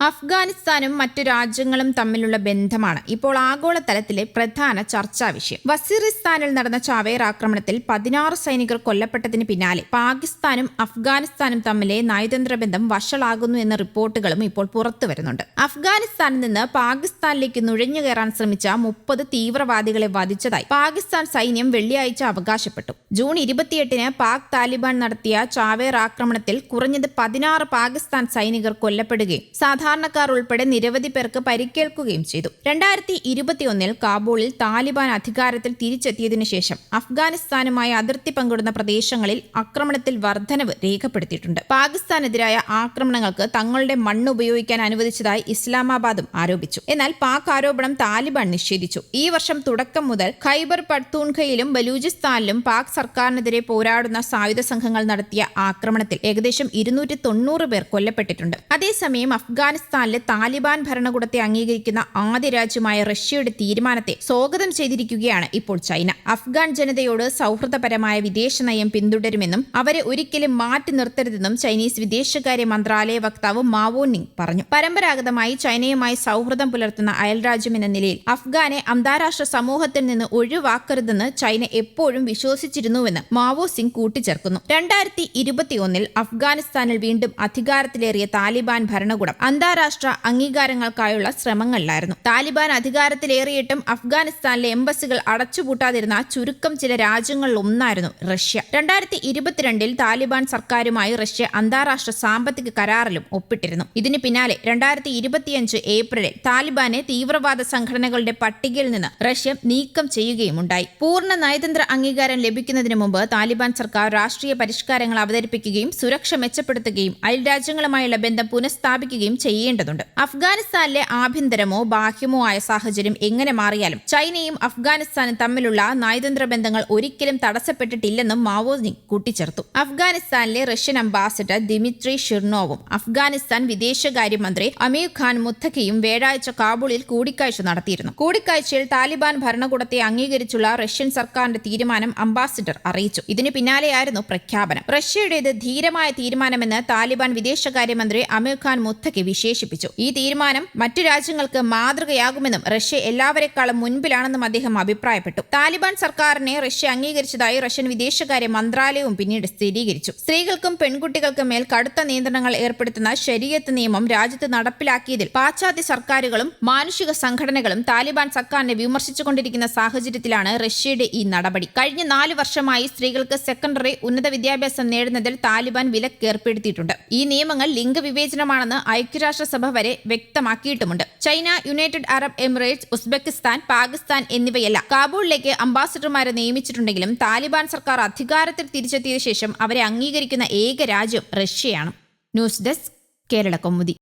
അഫ്ഗാനിസ്ഥാനും മറ്റു രാജ്യങ്ങളും തമ്മിലുള്ള ബന്ധമാണ് ഇപ്പോൾ ആഗോളതലത്തിലെ പ്രധാന ചർച്ചാ വിഷയം. വസീറിസ്ഥാനിൽ നടന്ന ചാവേർ ആക്രമണത്തിൽ 16 സൈനികർ കൊല്ലപ്പെട്ടതിന് പിന്നാലെ പാകിസ്ഥാനും അഫ്ഗാനിസ്ഥാനും തമ്മിലെ നയതന്ത്ര ബന്ധം വഷളാകുന്നു എന്ന റിപ്പോർട്ടുകളും ഇപ്പോൾ പുറത്തുവരുന്നുണ്ട്. അഫ്ഗാനിസ്ഥാനിൽ നിന്ന് പാകിസ്ഥാനിലേക്ക് നുഴഞ്ഞുകയറാൻ ശ്രമിച്ച 30 തീവ്രവാദികളെ വധിച്ചതായി പാകിസ്ഥാൻ സൈന്യം വെള്ളിയാഴ്ച അവകാശപ്പെട്ടു. ജൂൺ 28-ന് പാക് താലിബാൻ നടത്തിയ ചാവേർ ആക്രമണത്തിൽ കുറഞ്ഞത് 16 പാകിസ്ഥാൻ സൈനികർ കൊല്ലപ്പെടുകയും സാധാരണക്കാർ ഉൾപ്പെടെ നിരവധി പേർക്ക് പരിക്കേൽക്കുകയും ചെയ്തു. 2021-ൽ കാബൂളിൽ താലിബാൻ അധികാരത്തിൽ തിരിച്ചെത്തിയതിനു ശേഷം അഫ്ഗാനിസ്ഥാനുമായി അതിർത്തി പങ്കിടുന്ന പ്രദേശങ്ങളിൽ ആക്രമണത്തിൽ വർധനവ് രേഖപ്പെടുത്തിയിട്ടുണ്ട്. പാകിസ്ഥാനെതിരായ ആക്രമണങ്ങൾക്ക് തങ്ങളുടെ മണ്ണ് ഉപയോഗിക്കാൻ അനുവദിച്ചതായി ഇസ്ലാമാബാദും ആരോപിച്ചു. എന്നാൽ പാക് ആരോപണം താലിബാൻ നിഷേധിച്ചു. ഈ വർഷം തുടക്കം മുതൽ ഖൈബർ പഖ്തൂൺഖയിലും ബലൂചിസ്ഥാനിലും പാക് സർക്കാരിനെതിരെ പോരാടുന്ന സായുധ സംഘങ്ങൾ നടത്തിയ ആക്രമണത്തിൽ ഏകദേശം 290 പേർ കൊല്ലപ്പെട്ടിട്ടുണ്ട്. അതേസമയം അഫ്ഗാനിസ്ഥാനിലെ താലിബാൻ ഭരണകൂടത്തെ അംഗീകരിക്കുന്ന ആദ്യ രാജ്യമായ റഷ്യയുടെ തീരുമാനത്തെ സ്വാഗതം ചെയ്തിരിക്കുകയാണ് ഇപ്പോൾ ചൈന. അഫ്ഗാൻ ജനതയോട് സൗഹൃദപരമായ വിദേശ നയം പിന്തുടരുമെന്നും അവരെ ഒരിക്കലും മാറ്റി നിർത്തരുതെന്നും ചൈനീസ് വിദേശകാര്യ മന്ത്രാലയ വക്താവ് മാവോ നിങ് പറഞ്ഞു. പരമ്പരാഗതമായി ചൈനയുമായി സൗഹൃദം പുലർത്തുന്ന അയൽരാജ്യം എന്ന നിലയിൽ അഫ്ഗാനെ അന്താരാഷ്ട്ര സമൂഹത്തിൽ നിന്ന് ഒഴിവാക്കരുതെന്ന് ചൈന എപ്പോഴും വിശ്വസിച്ചിരുന്നുവെന്ന് മാവോ സിംഗ് കൂട്ടിച്ചേർക്കുന്നു. 2021-ൽ അഫ്ഗാനിസ്ഥാനിൽ വീണ്ടും അധികാരത്തിലേറിയ താലിബാൻ ഭരണകൂടം അന്താരാഷ്ട്ര അംഗീകാരങ്ങൾക്കായുള്ള ശ്രമങ്ങളിലായിരുന്നു. താലിബാൻ അധികാരത്തിലേറിയിട്ടും അഫ്ഗാനിസ്ഥാനിലെ എംബസികൾ അടച്ചുപൂട്ടാതിരുന്ന ചുരുക്കം ചില രാജ്യങ്ങളിൽ ഒന്നായിരുന്നു റഷ്യ. 2022-ൽ താലിബാൻ സർക്കാരുമായി റഷ്യ അന്താരാഷ്ട്ര സാമ്പത്തിക കരാറിലും ഒപ്പിട്ടിരുന്നു. ഇതിന് പിന്നാലെ 2025 ഏപ്രിലിൽ താലിബാനെ തീവ്രവാദ സംഘടനകളുടെ പട്ടികയിൽ നിന്ന് റഷ്യ നീക്കം ചെയ്യുകയുമുണ്ടായി. പൂർണ്ണ നയതന്ത്ര അംഗീകാരം ലഭിക്കുന്നതിന് മുമ്പ് താലിബാൻ സർക്കാർ രാഷ്ട്രീയ പരിഷ്കാരങ്ങൾ അവതരിപ്പിക്കുകയും സുരക്ഷ മെച്ചപ്പെടുത്തുകയും അയൽരാജ്യങ്ങളുമായുള്ള ബന്ധം പുനഃസ്ഥാപിക്കുകയും ചെയ്യേണ്ടതുണ്ട്. അഫ്ഗാനിസ്ഥാനിലെ ആഭ്യന്തരമോ ബാഹ്യമോ ആയ സാഹചര്യം എങ്ങനെ മാറിയാലും ചൈനയും അഫ്ഗാനിസ്ഥാനും തമ്മിലുള്ള നയതന്ത്ര ബന്ധങ്ങൾ ഒരിക്കലും തടസ്സപ്പെട്ടിട്ടില്ലെന്നും മാവോ നിങ് കൂട്ടിച്ചേർത്തു. അഫ്ഗാനിസ്ഥാനിലെ റഷ്യൻ അംബാസിഡർ ദിമിത്രി ഷിർനോവും അഫ്ഗാനിസ്ഥാൻ വിദേശകാര്യമന്ത്രി അമീർ ഖാൻ മുത്തഖിയും വ്യാഴാഴ്ച കാബൂളിൽ കൂടിക്കാഴ്ച നടത്തിയിരുന്നു. കൂടിക്കാഴ്ചയിൽ താലിബാൻ ഭരണകൂടത്തെ അംഗീകരിച്ചുള്ള റഷ്യൻ സർക്കാരിന്റെ തീരുമാനം അംബാസിഡർ അറിയിച്ചു. ഇതിന് പിന്നാലെയായിരുന്നു പ്രഖ്യാപനം. റഷ്യയുടേത് ധീരമായ തീരുമാനമെന്ന് താലിബാൻ വിദേശകാര്യമന്ത്രി അമീർ ഖാൻ മുത്തഖി വിശേഷിപ്പിച്ചു. ഈ തീരുമാനം മറ്റു രാജ്യങ്ങൾക്ക് മാതൃകയാകുമെന്നും റഷ്യ എല്ലാവരെക്കാളും മുൻപിലാണെന്നും അദ്ദേഹം അഭിപ്രായപ്പെട്ടു. താലിബാൻ സർക്കാരിനെ റഷ്യ അംഗീകരിച്ചതായി റഷ്യൻ വിദേശകാര്യ മന്ത്രാലയവും പിന്നീട് സ്ഥിരീകരിച്ചു. സ്ത്രീകൾക്കും പെൺകുട്ടികൾക്കും മേൽ കടുത്ത നിയന്ത്രണങ്ങൾ ഏർപ്പെടുത്തുന്ന ശരീഅത്ത് നിയമം രാജ്യത്ത് നടപ്പിലാക്കിയതിൽ പാശ്ചാത്യ സർക്കാരുകളും മാനുഷിക സംഘടനകളും താലിബാൻ സർക്കാരിനെ വിമർശിച്ചുകൊണ്ടിരിക്കുന്ന സാഹചര്യത്തിലാണ് റഷ്യയുടെ ഈ നടപടി. കഴിഞ്ഞ 4 വർഷമായി സ്ത്രീകൾക്ക് സെക്കൻഡറി ഉന്നത വിദ്യാഭ്യാസം നേടുന്നതിൽ താലിബാൻ വിലക്ക് ഏർപ്പെടുത്തിയിട്ടുണ്ട്. ഈ നിയമങ്ങൾ ലിംഗവിവേചനമാണെന്ന് ഐക്യരാഷ്ട്രസഭ വരെ വ്യക്തമാക്കിയിട്ടുമുണ്ട്. China, United Arab Emirates, Uzbekistan, Pakistan എന്നിവയെല്ലാം കാബൂളിലേക്ക് അംബാസിഡർമാരെ നിയമിച്ചിട്ടുണ്ടെങ്കിലും താലിബാൻ സർക്കാർ അധികാരത്തിൽ തിരിച്ചെത്തിയ ശേഷം അവരെ അംഗീകരിക്കുന്ന ഏക രാജ്യം റഷ്യയാണ്. News desk Kerala Kaumudi.